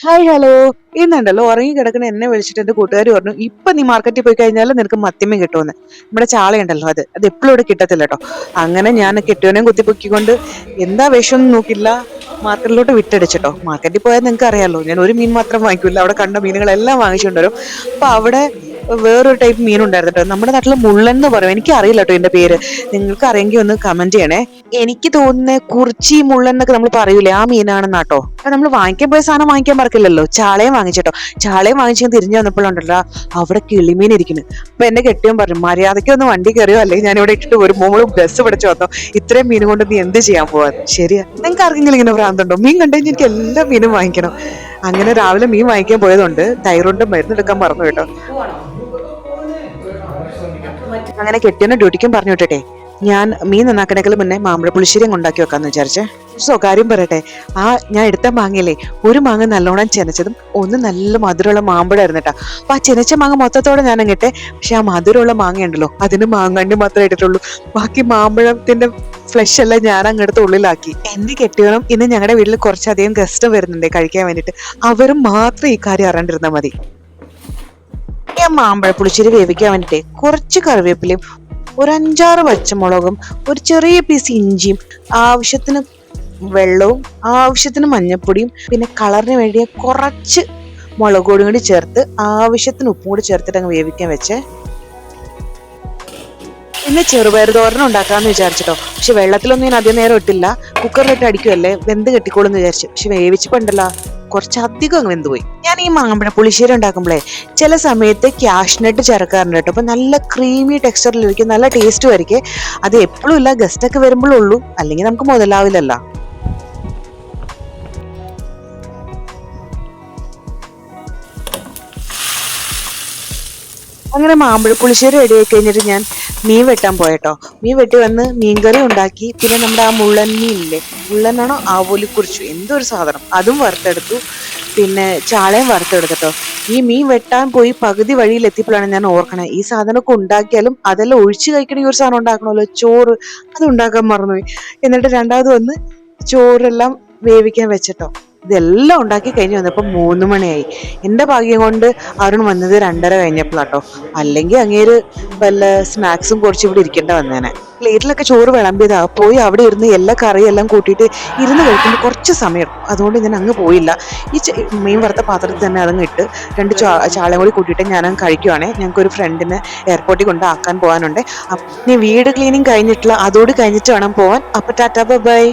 Hi hello. ഇന്നുണ്ടല്ലോ ഉറങ്ങി കിടക്കുന്ന എന്നെ വിളിച്ചിട്ട് എന്റെ കൂട്ടുകാർ പറഞ്ഞു ഇപ്പൊ നീ മാർക്കറ്റിൽ പോയി കഴിഞ്ഞാൽ നിനക്ക് മത്തിമീൻ കിട്ടുമെന്ന്. നമ്മുടെ ചാളയുണ്ടല്ലോ അത് എപ്പോഴും ഇവിടെ കിട്ടത്തില്ല കേട്ടോ. അങ്ങനെ ഞാൻ കെട്ടിയോനെയും കുത്തിപ്പൊക്കിക്കൊണ്ട് എന്താ വിഷമൊന്നും നോക്കില്ല, മാർക്കറ്റിലോട്ട് വിട്ടടിച്ചിട്ടോ. മാർക്കറ്റിൽ പോയാൽ നിങ്ങൾക്ക് അറിയാലോ, ഞാൻ ഒരു മീൻ മാത്രം വാങ്ങിക്കില്ല, അവിടെ കണ്ട മീനുകളെല്ലാം വാങ്ങിച്ചുകൊണ്ട് വരും. അപ്പൊ അവിടെ വേറൊരു ടൈപ്പ് മീൻ ഉണ്ടായിരുന്നു കേട്ടോ. നമ്മുടെ നാട്ടിൽ മുള്ളൻ എന്ന് പറയും, എനിക്ക് അറിയില്ല കേട്ടോ ഇതിന്റെ പേര്. നിങ്ങൾക്ക് അറിയെങ്കിൽ ഒന്ന് കമന്റ് ചെയ്യണേ. എനിക്ക് തോന്നുന്നത് കുറിച്ചി മുള്ളൻ എന്നൊക്കെ നമ്മൾ പറയൂലേ, ആ മീനാണെന്നാട്ടോ. അപ്പൊ നമ്മൾ വാങ്ങിക്കാൻ പോയ സാധനം വാങ്ങിക്കാൻ മറക്കില്ലല്ലോ. ചാളയും വാങ്ങിച്ചിട്ടോ. ചാളയും വാങ്ങിച്ച് തിരിഞ്ഞു വന്നപ്പോഴുണ്ടല്ലോ അവിടെ കിളിമീൻ ഇരിക്കുന്നു. അപ്പൊ എന്റെ കെട്ടിയവൻ പറഞ്ഞു മര്യാദയ്ക്ക് ഒന്ന് വണ്ടി കയറിയോ, അല്ലെങ്കിൽ ഞാൻ ഇവിടെ ഇട്ടിട്ട് ഒരു മോളും ബസ് പിടിച്ചു വന്നോ, ഇത്രയും മീൻ കൊണ്ട് നീ എന്ത് ചെയ്യാൻ പോവാൻ. ശരിയാ, നിങ്ങൾക്ക് ആർക്കെങ്കിലും ഇങ്ങനെ ഭ്രാന്തുണ്ടോ? മീൻ കണ്ടുകഴിഞ്ഞാൽ എനിക്ക് എല്ലാ മീനും വാങ്ങിക്കണം. അങ്ങനെ രാവിലെ മീൻ വാങ്ങിക്കാൻ പോയതുകൊണ്ട് തൈറോയിഡ് മരുന്നെടുക്കാൻ മറന്നു കേട്ടോ. അങ്ങനെ കെട്ടിയവനെ ഡ്യൂട്ടിക്കും പറഞ്ഞു വിട്ടട്ടെ, ഞാൻ മീൻ നന്നാക്കണേക്കാൾ മുന്നേ മാമ്പഴ പുളിശ്ശേരി ഉണ്ടാക്കി വെക്കാന്ന് വിചാരിച്ചേ. കാര്യം പറയട്ടെ, ഞാൻ എടുത്ത മാങ്ങയില്ലേ, ഒരു മാങ്ങ നല്ലോണം ചെനച്ചതും ഒന്ന് നല്ല മധുരമുള്ള മാമ്പഴമായിരുന്നു കേട്ടോ. അപ്പൊ ആ ചെനച്ച മാങ്ങ മൊത്തത്തോടെ ഞാൻ അങ്ങിട്ടെ. പക്ഷെ ആ മധുരമുള്ള മാങ്ങ ഉണ്ടല്ലോ, അതിന് മാങ്ങണ്ടി മാത്രമേ ഇട്ടിട്ടുള്ളൂ. ബാക്കി മാമ്പഴത്തിന്റെ ഫ്ലഷ് എല്ലാം ഞാൻ അങ്ങടുത്ത് ഉള്ളിലാക്കി. എന്റെ കെട്ടിയവനും ഇന്ന് ഞങ്ങളുടെ വീട്ടിൽ കുറച്ചധികം ഗസ്റ്റ് വരുന്നുണ്ട് കഴിക്കാൻ വേണ്ടിട്ട്. അവരും മാത്രം ഈ കാര്യം അറിയാണ്ടിരുന്നാൽ മതി. ഞാൻ മാമ്പഴ പുളിശ്ശേരി വേവിക്കാൻ വേണ്ടിട്ടേ കുറച്ച് കറിവേപ്പിലയും ഒരു 5-6 പച്ചമുളകും ഒരു ചെറിയ പീസ് ഇഞ്ചിയും ആവശ്യത്തിന് വെള്ളവും ആവശ്യത്തിന് മഞ്ഞപ്പൊടിയും പിന്നെ കളറിന് വേണ്ടിയ കുറച്ച് മുളക് പൊടിയും കൂടി ചേർത്ത് ആവശ്യത്തിന് ഉപ്പും കൂടി ചേർത്തിട്ട് അങ്ങ് വേവിക്കാൻ വെച്ചേ. ഇന്ന് ചെറുപയർ തോരൻ ഉണ്ടാക്കാന്ന് വിചാരിച്ചിട്ടോ. പക്ഷെ വെള്ളത്തിലൊന്നും ഞാൻ അധികം നേരം ഇട്ടില്ല, കുക്കറിലിട്ട് അടിക്കുമല്ലേ, വെന്ത് കെട്ടിക്കോളും എന്ന് വിചാരിച്ചു. പക്ഷെ വേവിച്ചപ്പോണ്ടല്ലോ കുറച്ചധികം അങ്ങ് വെന്ത് പോയി. ഞാൻ ഈ മാമ്പഴ പുളിശ്ശേരി ഉണ്ടാക്കുമ്പോഴേ ചില സമയത്ത് ക്യാഷ്നട്ട് ചേർക്കാറുണ്ട് കേട്ടോ. അപ്പൊ നല്ല ക്രീമി ടെക്സ്ചറിലിരിക്കും, നല്ല ടേസ്റ്റും ആയിരിക്കും. അത് എപ്പോഴും ഇല്ല, ഗസ്റ്റ് ഒക്കെ വരുമ്പോഴും ഉള്ളൂ, അല്ലെങ്കിൽ നമുക്ക് മുതലാവില്ലല്ലോ. അങ്ങനെ മാമ്പഴ പുളിശ്ശേരി റെഡി ആയി കഴിഞ്ഞിട്ട് ഞാൻ മീൻ വെട്ടാൻ പോയട്ടോ. മീൻ വെട്ടി വന്ന് മീൻകറി ഉണ്ടാക്കി. പിന്നെ നമ്മുടെ ആ മുള്ളൻ മീനില്ലേ, മുള്ളനാണോ ആവോലിക്കുറിച്ചു എന്തോ ഒരു സാധനം, അതും വറുത്തെടുത്തു. പിന്നെ ചാളയും വറുത്തെടുത്തിട്ടോ. ഈ മീൻ വെട്ടാൻ പോയി പകുതി വഴിയിൽ എത്തിയപ്പോഴാണ് ഞാൻ ഓർക്കണേ, ഈ സാധനമൊക്കെ ഉണ്ടാക്കിയാലും അതെല്ലാം ഒഴിച്ചു കഴിക്കണമെങ്കിൽ ഒരു സാധനം ഉണ്ടാക്കണമല്ലോ, ചോറ്. അത് ഉണ്ടാക്കാൻ മറന്നുപോയി. എന്നിട്ട് രണ്ടാമത് വന്ന് ചോറെല്ലാം വേവിക്കാൻ വെച്ചിട്ടോ. ഇതെല്ലാം ഉണ്ടാക്കി കഴിഞ്ഞ് വന്നപ്പോൾ 3 മണിയായി. എന്റെ ഭാഗ്യം കൊണ്ട് അരുൺ വന്നത് 2:30 കഴിഞ്ഞപ്പോഴാട്ടോ. അല്ലെങ്കിൽ അങ്ങേര് വല്ല സ്നാക്സും കുറച്ച് ഇവിടെ ഇരിക്കേണ്ട വന്നേനെ. പ്ലേറ്റിലൊക്കെ ചോറ് വിളമ്പിയതാ. പോയി അവിടെ ഇരുന്ന് എല്ലാ കറിയെല്ലാം കൂട്ടിയിട്ട് ഇരുന്ന് കഴിക്കുമ്പോൾ കുറച്ച് സമയം, അതുകൊണ്ട് ഞാൻ അങ്ങ് പോയില്ല. ഈ മീൻ വറുത്ത പാത്രത്തിൽ തന്നെ അതങ്ങ് ഇട്ട് 2 ചാളയും കൂടി കൂട്ടിയിട്ട് ഞാനങ്ങ് കഴിക്കുവാണേ. ഞങ്ങൾക്ക് ഒരു ഫ്രണ്ടിനെ എയർപോർട്ടിൽ കൊണ്ടാക്കാൻ പോകാനുണ്ട്. നീ വീട് ക്ലീനിങ് കഴിഞ്ഞിട്ടില്ല, അതോട് കഴിഞ്ഞിട്ട് വേണം പോവാൻ. അപ്പൊ ടാറ്റാ ബൈ.